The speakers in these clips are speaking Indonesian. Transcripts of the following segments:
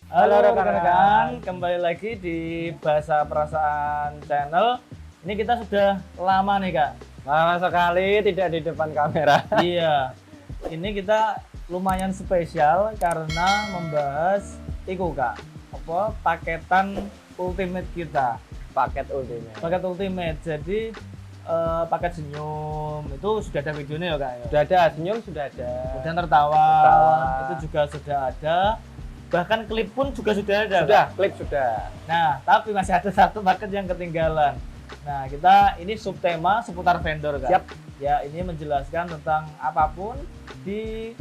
Halo rekan-rekan, kembali lagi di Bahasa Perasaan Channel. Ini kita sudah lama nih Kak. Lama sekali tidak di depan kamera. Iya, ini kita lumayan spesial karena membahas itu Kak. Apa paketan ultimate kita? Paket ultimate. Paket ultimate. Jadi paket senyum itu sudah ada videonya ya Kak ya? Sudah ada, senyum sudah ada. Kemudian tertawa, Tertawa. itu juga sudah ada. Bahkan klip pun juga sudah ada. Sudah, Kak. klip sudah. Nah, tapi masih ada satu paket yang ketinggalan. Nah, kita ini subtema seputar vendor kan. Siap. Ya, ini menjelaskan tentang apapun di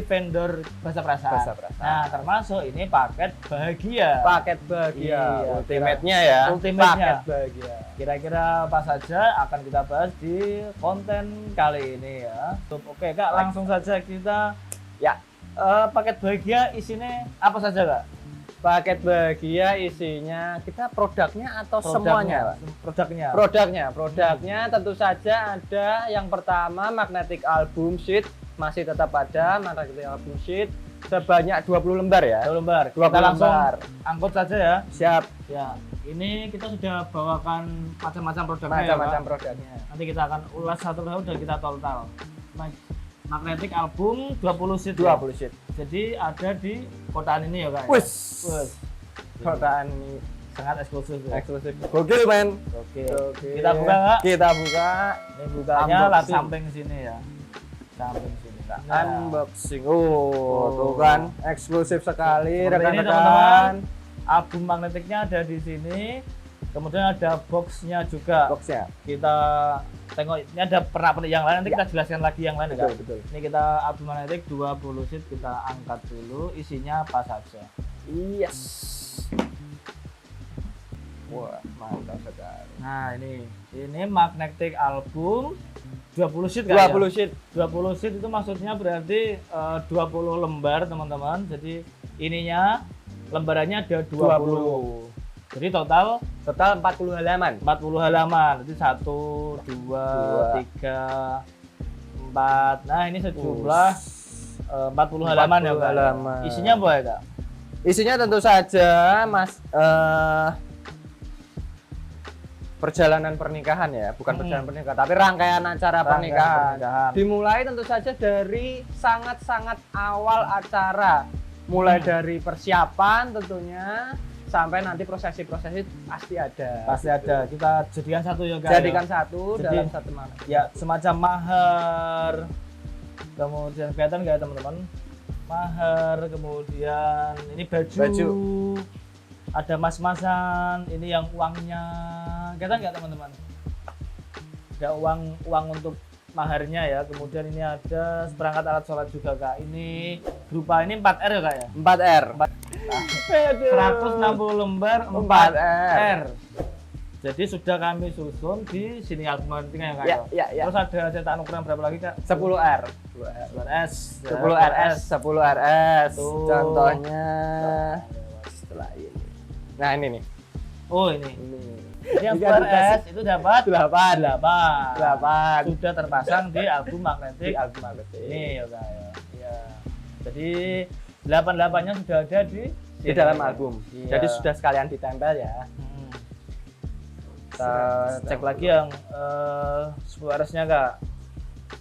vendor bahasa perasaan. Bahasa perasaan. Nah, termasuk ini paket bahagia. Paket bahagia. Iya, Ultimate-nya ya. Ultimate-nya. Paket bahagia. Kira-kira apa saja akan kita bahas di konten kali ini ya. Oke, Kak, langsung saja kita Ya, paket bahagia isinya apa saja, Kak? paket bahagia isinya kita produknya atau semuanya, Pak? Produknya. Produknya tentu saja ada yang pertama magnetic album sheet, masih tetap ada magnetic album sheet sebanyak 20 lembar ya. 2 lembar. 20 Kita langsung lembar. angkut saja ya. Siap. Ya, ini kita sudah bawakan macam-macam produknya Macam-macam ya, Pak. produknya. Nanti kita akan ulas satu persatu dan kita total. Magnetic album 20 sheet. 20 sheet. Jadi ada di kotaan ini ya, Kak. Wis. Wis. Kotaan ini Sangat eksklusif ya. eksklusif. Gokil, men. Oke. Oke. Kita buka, Kak. Kita buka. Ini bukanya lah Unboxing. samping sini ya. Samping sini, Kak. Unboxing. Oh, tuh kan eksklusif sekali Seperti ini, rekan-rekan. teman-teman. Album magnetiknya ada di sini. Kemudian ada boxnya juga. Boxnya. Kita tengok ini ada pernak-pernik yang lain, nanti Ya. kita jelaskan lagi yang lain ya, Kak. Betul. Ini kita album magnetik 20 sheet, kita angkat dulu isinya apa saja. Yes. Wah, mantap sekali. Nah, ini magnetic album 20 sheet kan? 20 sheet. 20 sheet itu maksudnya berarti 20 lembar, teman-teman. Jadi ininya lembarannya ada 20. Jadi total 40 halaman. 40 halaman. Jadi 1 2 3 4. Nah, ini sejumlah 40 halaman ya, 40 Kak. halaman. Isinya apa ya, Kak? Isinya tentu saja perjalanan pernikahan ya, bukan perjalanan pernikahan, tapi rangkaian acara pernikahan. Dimulai tentu saja dari sangat-sangat awal acara, mulai dari persiapan tentunya sampai nanti prosesi-prosesi pasti ada. Pasti ada. Kita jadikan satu ya, Kak. Jadikan satu Jadi- dalam satu mana? Ya, semacam mahar. Kemudian kelihatan nggak ya, teman-teman? Mahar, kemudian ini baju. Ada mas-masan, ini yang uangnya. Kelihatan nggak, teman-teman? Ada uang untuk maharnya ya. Kemudian ini ada seperangkat alat sholat juga, Kak. Ini berupa ini 4R ya, Kak ya? 4R. 160 lembar 4R. Jadi sudah kami susun di sini album magnetiknya ya, Kak. Ya. Terus ada cetak ukuran berapa lagi, Kak? 10R. 10RS. 10RS. Tuh. Contohnya setelah ini. Nah, ini nih. Oh, ini. Ini yang Jika 10RS itu dapat 8. 8. Sudah terpasang di album magnetik. Di album magnetik. Ini ya, Kak ya. Iya. Jadi 88-nya sudah ada di Dalam album. Iya. Jadi sudah sekalian ditempel ya. Kita cek lagi yang 10RS-nya, Kak.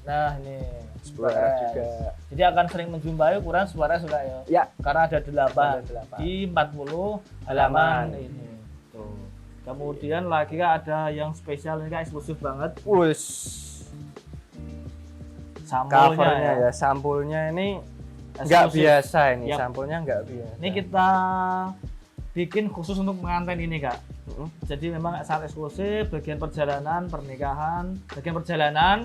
Nah, ini 10RS juga. Jadi akan sering menjumpai ukuran 10RS, Kak ya. Ya, Karena ada 8 Ada 8. di 40 halaman ini. Tuh. Kemudian lagi, Kak, ada yang spesial ini, Kak, eksklusif banget. wus. Sampulnya Covernya ya, sampulnya ini nggak Eksklusif. biasa ini, Yap. sampulnya nggak biasa. Ini kita bikin khusus untuk pengantin ini, Kak. Mm-mm. Jadi memang sangat eksklusif bagian perjalanan pernikahan, bagian perjalanan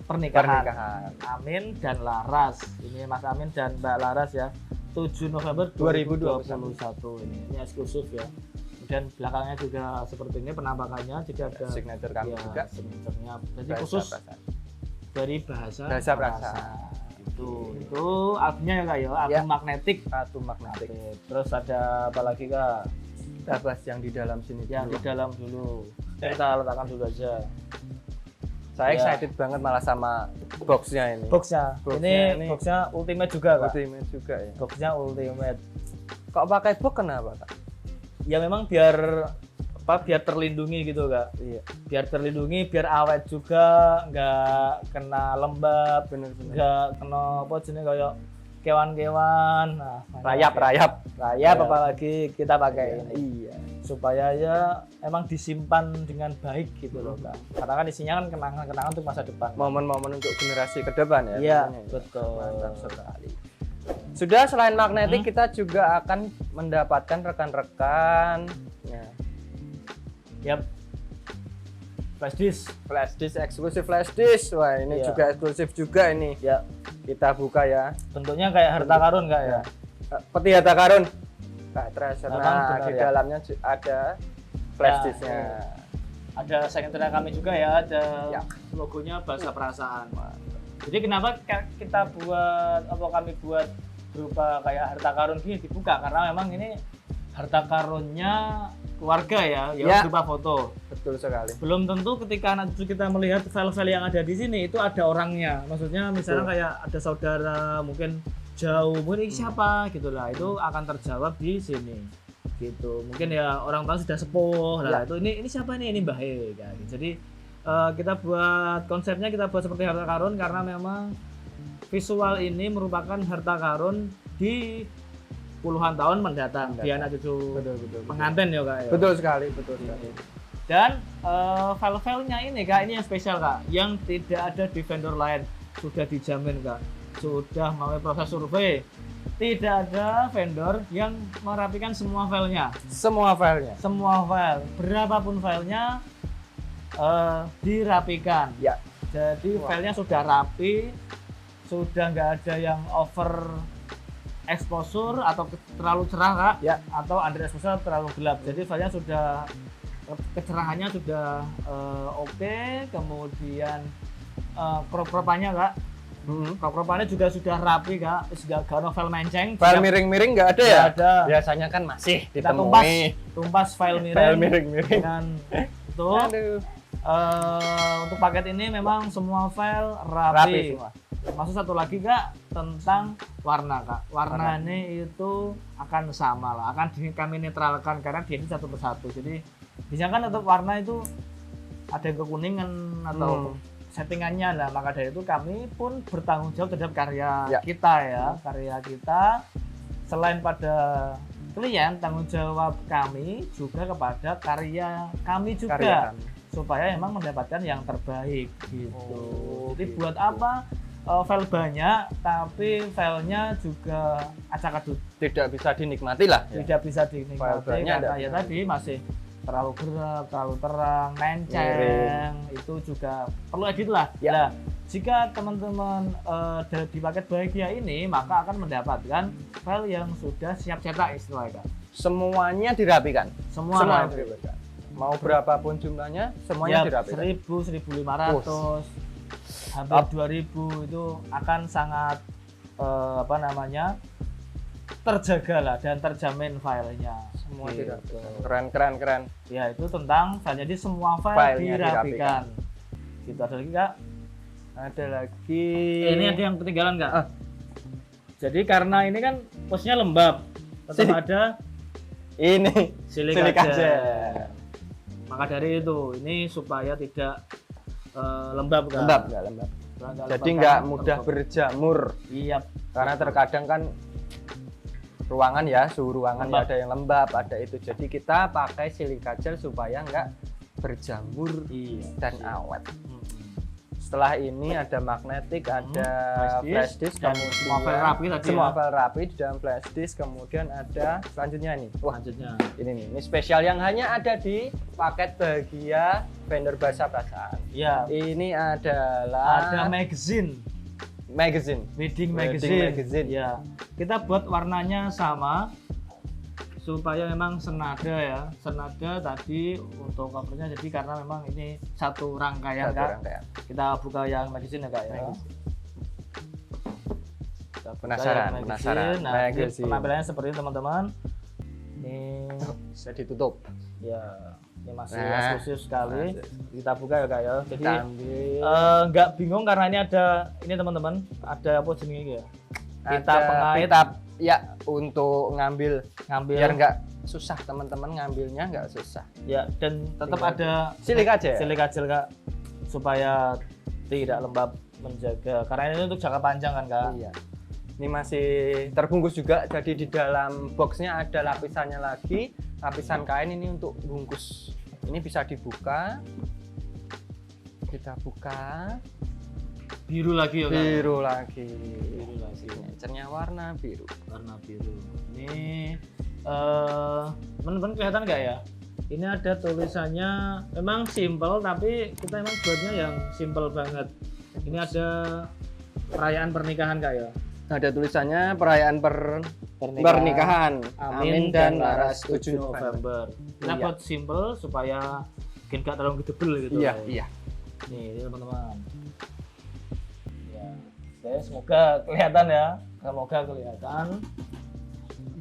pernikahan. Amin dan Laras. Ini Mas Amin dan Mbak Laras ya. 7 November 2021 ini eksklusif ya. Kemudian belakangnya juga seperti ini penampakannya, jadi ada Signature kami ya, juga. signaturenya. Jadi Bahasa khusus perasaan. dari bahasa perasaan. Itu albumnya ya, Kak ya, album magnetik. Satu magnetik. Oke, terus ada apa lagi, Kak? Kita bahas yang di dalam sini Yang di dulu. dalam dulu. Kita letakkan dulu aja. Saya Ya. excited banget malah sama boxnya ini. Boxnya. Boxnya Ini ini boxnya ultimate juga, Kak. Ultimate juga ya. Boxnya ultimate. Kok pakai box kenapa, Kak? Ya memang biar biar terlindungi gitu Kak. Iya. Biar terlindungi, biar awet juga, nggak kena lembab, Bener-bener. nggak kena apa jenis kayak kewan-kewan. Nah, Rayap. apalagi kita pakai ini. Iya. Supaya ya emang disimpan dengan baik gitu loh Kak. Karena kan isinya kan kenangan-kenangan untuk masa depan. Momen-momen untuk generasi ke depan ya. Iya, tentunya. betul. Mantap sekali. Sudah, selain magnetik kita juga akan mendapatkan rekan-rekan Yap. Flash disk. Eksklusif flash disk. Wah, ini Iya. juga eksklusif juga ini. Ya, Kita buka ya. bentuknya kayak harta karun Kak ya. Peti harta karun. Kak Treasure. Memang Nah, benar di ya. dalamnya ada flash Ya, disknya. Ada secondary kami juga ya, ada Ya. logonya Bahasa Perasaan. Jadi kenapa kita buat kami buat berupa kayak harta karun gini dibuka, karena memang ini harta karunnya keluarga ya Ya. berupa foto. Betul sekali. Belum tentu ketika anak cucu kita melihat file-file yang ada di sini itu ada orangnya. Maksudnya misalnya kayak ada saudara mungkin jauh, mungkin ini siapa gitu lah, itu akan terjawab di sini. Gitu. Mungkin ya orang tua sudah sepuh lah, itu ini siapa nih, ini Mbah E kayak gitu. Jadi kita buat konsepnya, kita buat seperti harta karun karena memang visual ini merupakan harta karun di puluhan tahun mendatang di anak cucu Betul. pengantin ya Kak ya. Betul sekali. Dan file-filenya ini Kak, ini yang spesial Kak, yang tidak ada di vendor lain, sudah dijamin Kak, sudah melalui proses survei, tidak ada vendor yang merapikan semua filenya. Semua filenya. Semua file, berapapun filenya dirapikan. Ya. Jadi filenya sudah rapi, sudah nggak ada yang over exposure atau terlalu cerah Kak, Ya. atau under exposure terlalu gelap. Jadi filenya sudah kecerahannya sudah oke, kemudian crop-cropannya Kak, crop-cropannya juga sudah rapi Kak, nggak novel menceng. File miring-miring nggak ada ya? Nggak ada. Biasanya kan masih Kita ditemui. tumpas file miring. File miring-miring. Dengan itu Aduh. untuk paket ini memang semua file Rapi rapi. semua. Masuk satu lagi Kak tentang warna Kak. Warna ini itu akan sama lah, akan kami netralkan karena dia ini satu persatu. Jadi biasanya kan untuk warna itu ada yang kekuningan atau settingannya lah, maka dari itu kami pun bertanggung jawab terhadap karya kita ya. Karya kita selain pada klien, tanggung jawab kami juga kepada karya kami juga. Karya kami. Supaya emang mendapatkan yang terbaik gitu. Jadi gitu. buat apa file banyak tapi filenya juga acak-adut, Tidak bisa dinikmati lah. Ya. tidak bisa dinikmati File banyak karena ada. ya tadi masih terlalu gelap, terlalu terang, menceng, itu juga perlu edit lah. Ya. Nah, jika teman-teman di paket bahagia ini maka akan mendapatkan file yang sudah siap cetak istilahnya. Semuanya dirapikan. Semua Semua rapi. dirapikan. Mau berapapun jumlahnya, semuanya Ya, dirapikan. 1000, 1500, hampir 2000 itu akan sangat terjaga lah dan terjamin filenya. Semua Gitu. dirapikan. Keren. Ya itu tentang file, jadi semua file Filenya dirapikan. Gitu. Ada lagi Kak? Ada lagi. Ini ada yang ketinggalan Kak. Jadi karena ini kan posnya lembab, tetap ada Ini silika silika gel. gel. Maka dari itu ini supaya tidak lembab Kak. Lembab, nggak lembab. Nggak Jadi lembab, nggak kan? mudah berjamur. Iya. Karena terkadang kan ruangan ya, suhu ruangan Lembab. ada yang lembab, ada itu. Jadi kita pakai silika gel supaya nggak berjamur Iya. dan awet. Setelah ini ada magnetik, ada flash disk, dan kemudian semua file rapi tadi semua ya. file rapi di dalam flash disk, kemudian ada selanjutnya nih. Wah, Selanjutnya. ini nih, ini spesial yang hanya ada di paket bahagia vendor Bahasa Perasaan. Iya. Ini adalah Ada magazine, Wedding wedding magazine. magazine. Ya. Kita buat warnanya sama supaya memang senada ya. Senada tadi untuk covernya, jadi karena memang ini satu rangkaian Kak. Kita buka yang magazine ya Kak ya. Kita buka Penasaran, yang penasaran. Nah, ini Magazine. penampilannya seperti ini teman-teman. Ini Bisa ditutup. ya, ini masih Nah, eksklusif sekali. Kita buka ya Kak ya. Jadi Kita ambil. nggak bingung karena ini ada ini teman-teman, ada apa jenis ya? pita ada pengait pita ya untuk ngambil ngambil biar nggak susah, teman-teman ngambilnya nggak susah. ya, dan tetap Tinggal ada silik aja ya? silik aja Kak, supaya tidak lembab, menjaga karena ini untuk jangka panjang kan Kak. Iya. Ini masih terbungkus juga, jadi di dalam boxnya ada lapisannya lagi, lapisan kain ini untuk bungkus. Ini bisa dibuka, kita buka, Biru lagi ya Kak. biru lagi, Biru lagi. signaturenya warna biru. Warna biru. Ini teman-teman kelihatan nggak ya? Ini ada tulisannya, memang simple tapi kita emang buatnya yang simple banget. Ini ada perayaan pernikahan Kak ya. Ada tulisannya perayaan pernikahan Amin dan Laras 7 November. Kita Iya. buat simple supaya mungkin gak terlalu gedebel gitu. Iya, loh. iya. Nih teman-teman. Ya, oke, semoga kelihatan ya. Semoga kelihatan.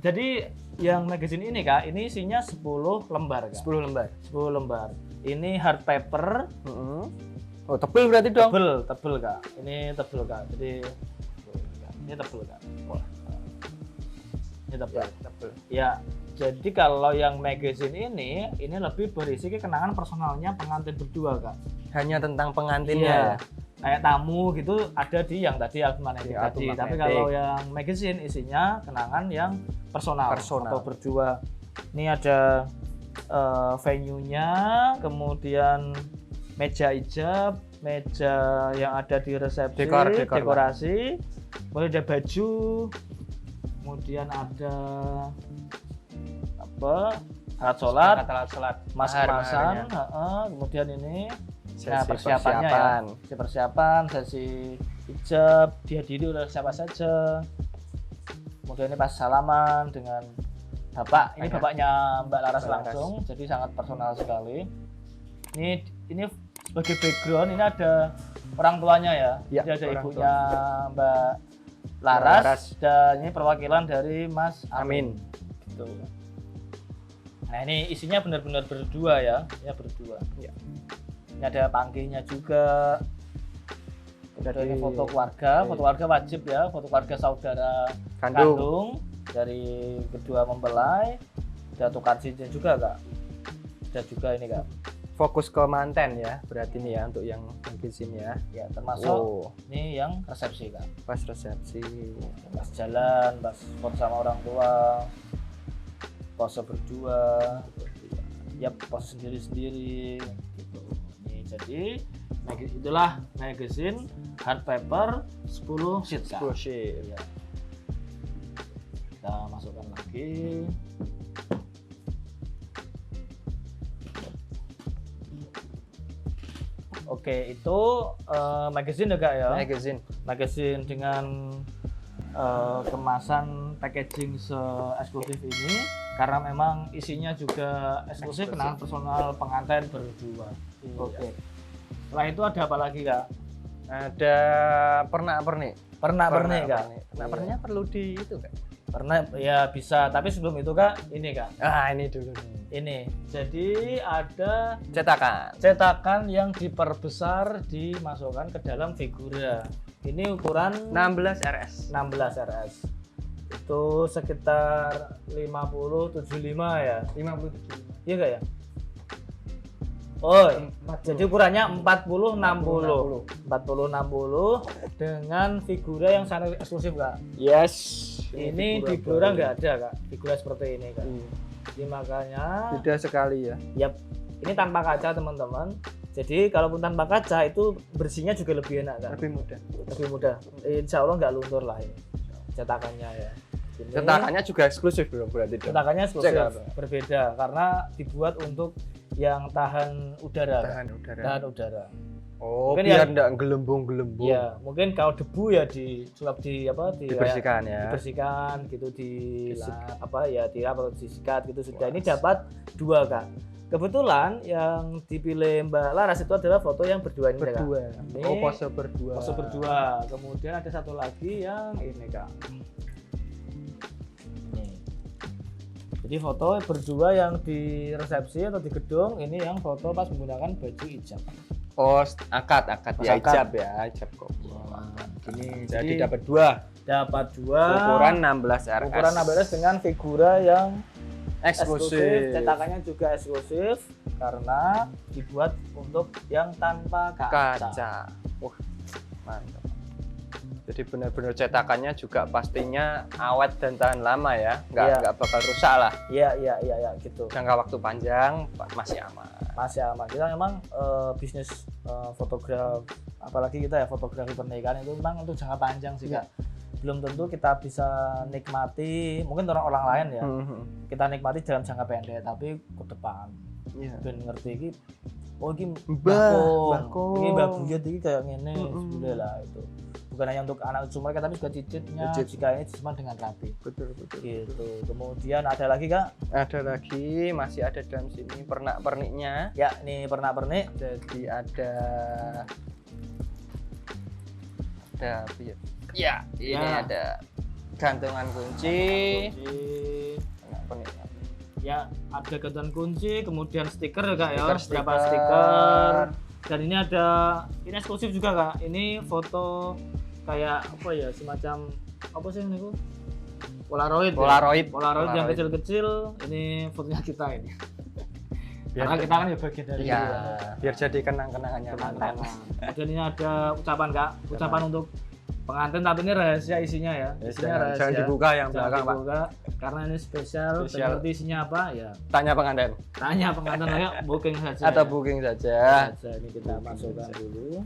Jadi yang magazine ini Kak, ini isinya 10 lembar Kak. 10 lembar. 10 lembar. Ini hard paper. Oh, tebel berarti dong. Tebel Kak. Ini tebel Kak. Jadi ini tebel Kak. Wah. Ini tebel. Ya, tebel. Ya, jadi kalau yang magazine ini lebih berisi kenangan personalnya pengantin berdua Kak. Hanya tentang pengantinnya. Iya. Ya? Kayak tamu gitu ada di yang tadi album magnetik Di tadi. album Tapi magnetik. kalau yang magazine isinya kenangan yang personal. Atau berdua. Ini ada venue-nya, kemudian meja ijab, meja yang ada di resepsi, dekorasi, kemudian ada baju, kemudian ada apa? Alat sholat, mas-masan, kemudian ini persiapan, sesi ijab, dihadiri oleh siapa saja. Kemudian ini pas salaman dengan bapak, ini bapaknya Mbak Laras langsung, jadi sangat personal sekali. Ini sebagai background, ini ada orang tuanya ya, jadi ada ibunya tua. Mbak Laras, dan ini perwakilan dari Mas Amin. Gitu. Nah ini isinya benar-benar berdua ya, berdua. Ya. Ini ada pangkihnya juga. Ini foto keluarga wajib ya, foto keluarga saudara kandung dari kedua mempelai. Ada tukar cincin juga Kak. Ada juga ini Kak. Fokus ke manten ya, berarti ini ya untuk yang magazine ya. Ya termasuk ini yang resepsi Kak. Pas resepsi, Pas jalan, pas foto sama orang tua, pose berdua, ya pose sendiri-sendiri gitu. Ini jadi itulah magazine hard paper 10 sheet Kak. 10 sheet. Ya. Kita masukkan lagi. Oke, itu magazine ya Kak ya. Magazine dengan kemasan packaging se-eksklusif ini karena memang isinya juga eksklusif kenangan personal pengantin berdua. Iya. Oke. Setelah itu ada apa lagi Kak? Ada pernak-pernik. Pernak-pernik Kak. Pernak-perniknya perlu di itu Kak. Pernak ya bisa, tapi sebelum itu Kak, ini Kak. Ini dulu. Ini. Jadi ada cetakan yang diperbesar dimasukkan ke dalam figura. Ini ukuran 16 RS. Itu sekitar 50-75 ya. 57. Iya Kak ya? Oh, jadi ukurannya 40-60 dengan figura yang sangat eksklusif Kak. Yes. Ini di Blora nggak ada Kak, figura seperti ini Kak. Jadi makanya beda sekali ya. Yap, ini tanpa kaca teman-teman. Jadi kalaupun tanpa kaca itu bersihnya juga lebih enak Kak. Lebih mudah. Insya Allah nggak luntur lah ini cetakannya ya. Ini, cetakannya juga eksklusif belum berarti dong? Cetakannya eksklusif, berbeda karena dibuat untuk yang tahan udara. Tahan udara. Oh, mungkin biar enggak gelembung-gelembung. Ya, mungkin kalau debu ya dibersihkan ya. Dibersihkan gitu disikat gitu sudah. Ini dapat 2 Kak. Kebetulan yang dipilih Mbak Laras itu adalah foto yang berdua ini Kak. Ini pose berdua. Pose berdua. Kemudian ada satu lagi yang ini Kak. Jadi foto berdua yang di resepsi atau di gedung, ini yang foto pas menggunakan baju hijab. Oh, akad ya, Akad. ijab kabul. Gini, Jadi dapat 2. dapat 2 Ukuran 16 RS. ukuran 16 dengan figura yang eksklusif. cetakannya juga eksklusif karena dibuat untuk yang tanpa kaca. Wah, mantap. Jadi benar-benar cetakannya juga pastinya awet dan tahan lama ya, Iya. nggak bakal rusak lah. Iya gitu. Jangka waktu panjang masih aman. Masih aman. Kita memang bisnis fotograf, apalagi kita ya fotografi pernikahan itu memang untuk jangka panjang sih Kak. Belum tentu kita bisa nikmati, mungkin orang lain ya. Kita nikmati dalam jangka pendek, tapi ke depan. Iya. Ben ngerti iki oh iki Mbakong. ini Mbak Buyut iki kayak ngene sebule lah itu. Bukan hanya untuk anak cucu mereka tapi juga cicitnya jika ini disimpan dengan rapi. Betul. Gitu. Kemudian ada lagi Kak? Ada lagi, masih ada dalam sini pernak-perniknya. Ya, ini pernak-pernik. Jadi ada apa ya? Ya, ini ada gantungan kunci. Pernak-perniknya. Ya, ada gantungan kunci, kemudian stiker ya Kak ya. Stiker. Beberapa stiker. Dan ini ada, ini eksklusif juga Kak. Ini foto kayak apa ya, semacam apa sih ini? Polaroid yang kecil-kecil. Ini fotonya kita ini. Karena kita kan ya bagian dari biar jadi kenang-kenangannya. Kemudian ini ada ucapan Kak, ucapan untuk pengantin, tapi ini rahasia isinya ya. Isinya rahasia. Jangan dibuka yang belakang Pak. Karena ini spesial. Dan ngerti isinya apa ya? Tanya pengantin ayo booking saja. atau booking saja. Ini kita masukkan dulu.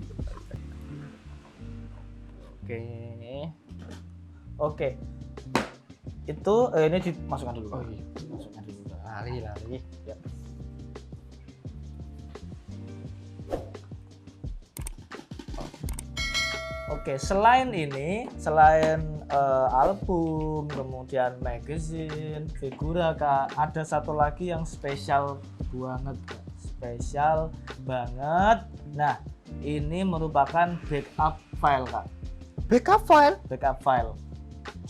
Oke. Itu ini dimasukkan dulu. Oh iya, Masukkan dulu. Lali. Ya. Oke, selain ini, album, kemudian magazine, figura Kak, ada satu lagi yang spesial banget Kak. Spesial banget. Nah, ini merupakan backup file Kak. Backup file.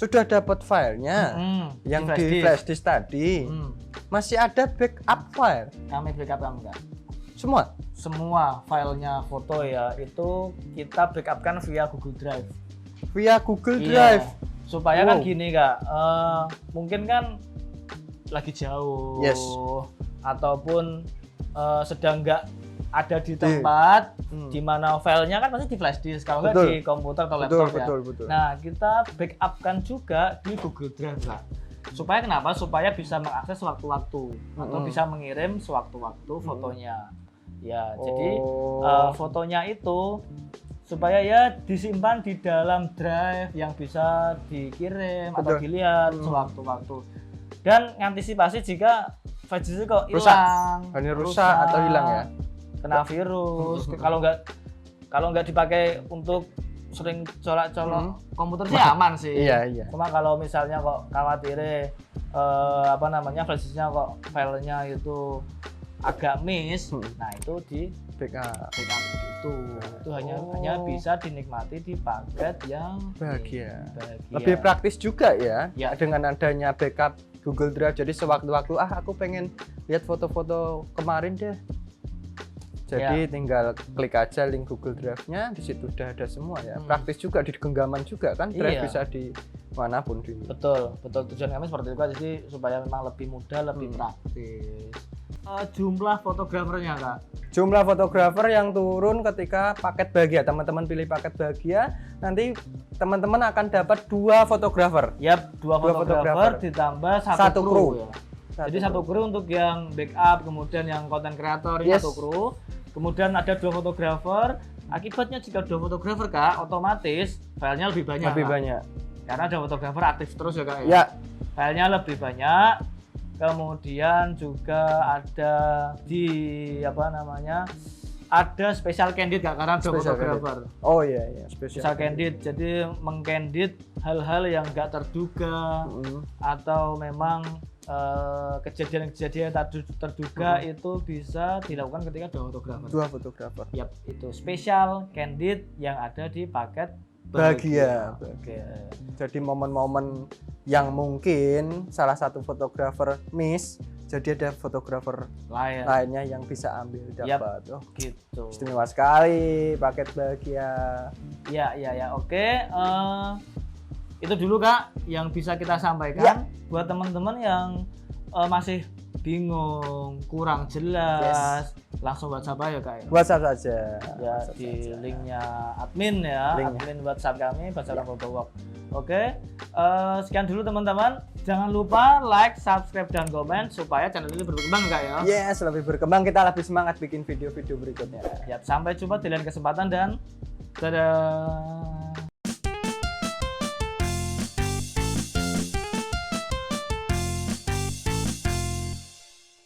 Sudah dapat filenya yang di flash disk tadi. Masih ada backup file. Kami backup kamu Kak. Semua filenya foto ya itu kita backupkan via Google Drive. Drive. Supaya kan gini Kak, mungkin kan lagi jauh, ataupun sedang nggak ada di tempat di mana filenya kan pasti di flash disk, kalau nggak di komputer atau laptop ya. Betul. Nah kita backupkan juga di Google Drive Kak. Supaya kenapa? Supaya bisa mengakses sewaktu-waktu atau bisa mengirim sewaktu-waktu fotonya. Ya, jadi fotonya itu supaya ya disimpan di dalam drive yang bisa dikirim atau dilihat sewaktu-waktu. Dan antisipasi jika flash disk kok hilang, rusak atau hilang ya, kena virus. Kalau nggak dipakai untuk sering colak-colok komputer sih aman sih. Iya. Cuma kalau misalnya kok khawatir flash disknya kok filenya itu agak miss, nah itu di backup itu hanya bisa dinikmati di paket yang bahagia. Lebih praktis juga ya dengan adanya backup Google Drive. Jadi sewaktu-waktu aku pengen lihat foto-foto kemarin deh. Jadi tinggal klik aja link Google Drive-nya, di situ udah ada semua ya. Praktis juga di genggaman juga kan, Drive bisa di manapun di. Betul. Tujuan kami seperti itu, jadi supaya memang lebih mudah, lebih praktis. Jumlah fotografernya Kak. Jumlah fotografer yang turun ketika paket bahagia, teman-teman pilih paket bahagia, nanti teman-teman akan dapat 2 fotografer. Yap, 2 fotografer ditambah satu kru. Ya. Jadi satu kru untuk yang backup, kemudian yang konten kreator ini satu kru. Kemudian ada 2 fotografer. Akibatnya jika 2 fotografer Kak, otomatis filenya lebih banyak. Karena ada fotografer aktif terus ya Kak ya. Filenya lebih banyak. Kemudian juga ada ada special candid Kak, karena ada fotografer. Oh iya, special candid. Jadi mengcandid hal-hal yang nggak terduga atau memang kejadian-kejadian terduga itu bisa dilakukan ketika 2 fotografer. Fotografer. Yap, itu special candid yang ada di paket bahagia. Oke. Jadi momen-momen yang mungkin salah satu fotografer miss, jadi ada fotografer lainnya yang bisa ambil dapat. Oh, gitu. Istimewa sekali paket bahagia. Ya. Oke. Itu dulu Kak yang bisa kita sampaikan Ya. buat teman-teman yang masih bingung, kurang jelas, langsung WhatsApp aja Kak ya. WhatsApp saja. Ya WhatsApp di saja. linknya admin ya, Linknya. admin WhatsApp kami Bazar Ya. Photowalk. Oke, sekian dulu teman-teman. Jangan lupa like, subscribe dan komen supaya channel ini berkembang Kak ya. Yes, lebih berkembang, kita lebih semangat bikin video-video berikutnya. Ya, sampai jumpa di lain kesempatan dan dadah.